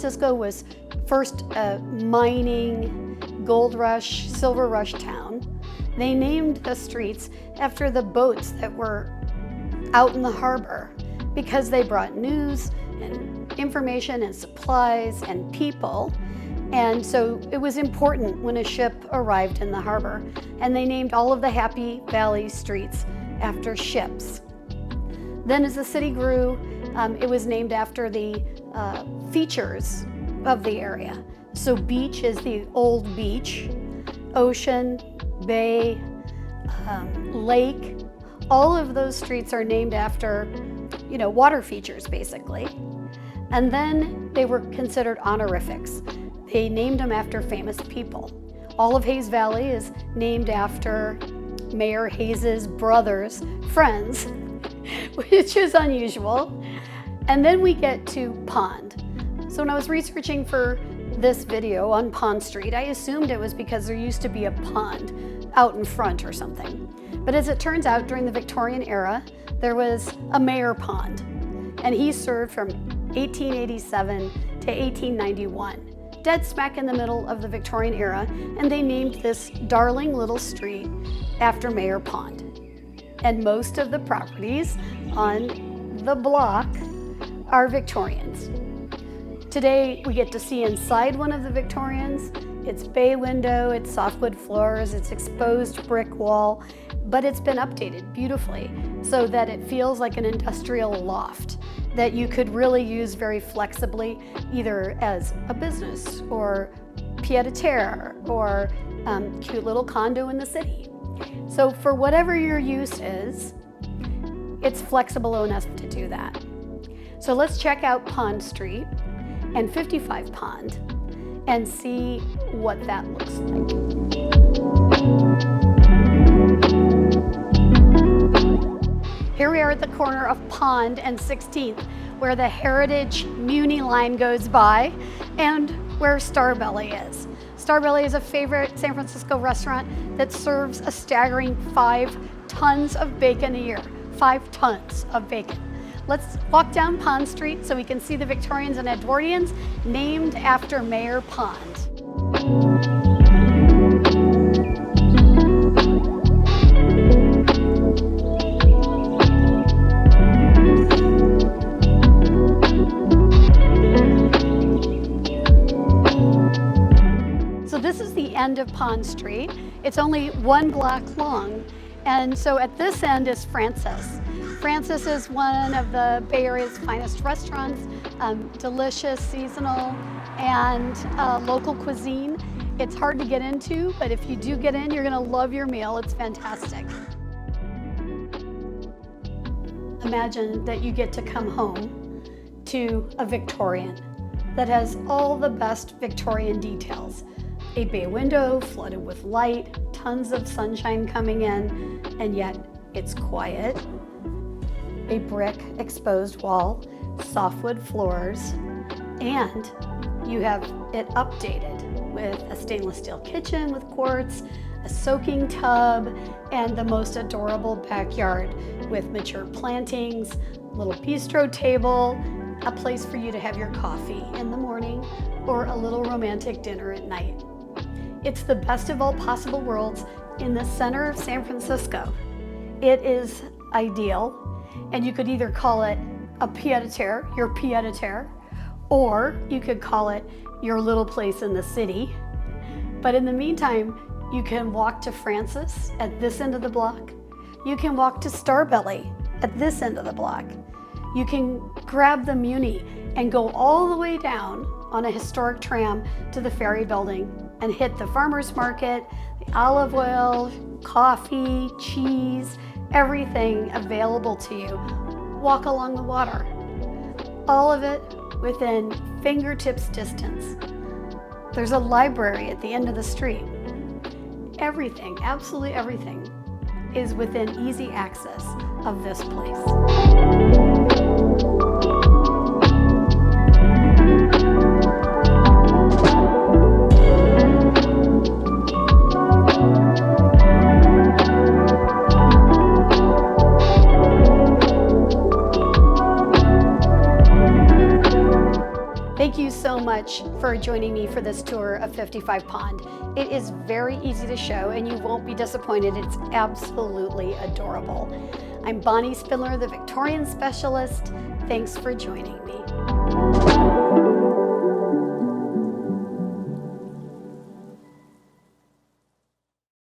Francisco was first a mining, gold rush, silver rush town. They named the streets after the boats that were out in the harbor because they brought news and information and supplies and people. And so it was important when a ship arrived in the harbor. And they named all of the Happy Valley streets after ships. Then as the city grew, it was named after the features of the area. So beach is the old beach, ocean, bay, lake. All of those streets are named after, water features basically. And then they were considered honorifics. They named them after famous people. All of Hayes Valley is named after Mayor Hayes's brothers' friends, which is unusual. And then we get to Pond. So when I was researching for this video on Pond Street, I assumed it was because there used to be a pond out in front or something. But as it turns out, during the Victorian era, there was a mayor pond, and he served from 1887 to 1891. Dead smack in the middle of the Victorian era, and they named this darling little street after Mayor Pond. And most of the properties on the block are Victorians. Today we get to see inside one of the Victorians. It's bay window, it's softwood floors, it's exposed brick wall, but it's been updated beautifully so that it feels like an industrial loft that you could really use very flexibly, either as a business or pied-à-terre or cute little condo in the city. So for whatever your use is, it's flexible enough to do that. So let's check out Pond Street and 55 Pond and see what that looks like. Here we are at the corner of Pond and 16th, where the Heritage Muni line goes by and where Starbelly is. Starbelly is a favorite San Francisco restaurant that serves a staggering 5 tons of bacon a year. 5 tons of bacon. Let's walk down Pond Street so we can see the Victorians and Edwardians named after Mayor Pond. So this is the end of Pond Street. It's only 1 block long. And so at this end is Francis. Francis is one of the Bay Area's finest restaurants, delicious, seasonal, and local cuisine. It's hard to get into, but if you do get in, you're gonna love your meal. It's fantastic. Imagine that you get to come home to a Victorian that has all the best Victorian details. A bay window flooded with light, tons of sunshine coming in, and yet it's quiet. A brick exposed wall, softwood floors, and you have it updated with a stainless steel kitchen with quartz, a soaking tub, and the most adorable backyard with mature plantings, little bistro table, a place for you to have your coffee in the morning or a little romantic dinner at night. It's the best of all possible worlds in the center of San Francisco. It is ideal. And you could either call it a pied-à-terre, your pied-à-terre, or you could call it your little place in the city. But in the meantime, you can walk to Francis at this end of the block. You can walk to Starbelly at this end of the block. You can grab the Muni and go all the way down on a historic tram to the ferry building and hit the farmer's market, the olive oil, coffee, cheese, everything available to you. Walk along the water. All of it within fingertips distance. There's a library at the end of the street. Everything, absolutely everything, is within easy access of this place. Thank you so much for joining me for this tour of 55 Pond. It is very easy to show and you won't be disappointed. It's absolutely adorable. I'm Bonnie Spindler, the Victorian specialist. Thanks for joining me.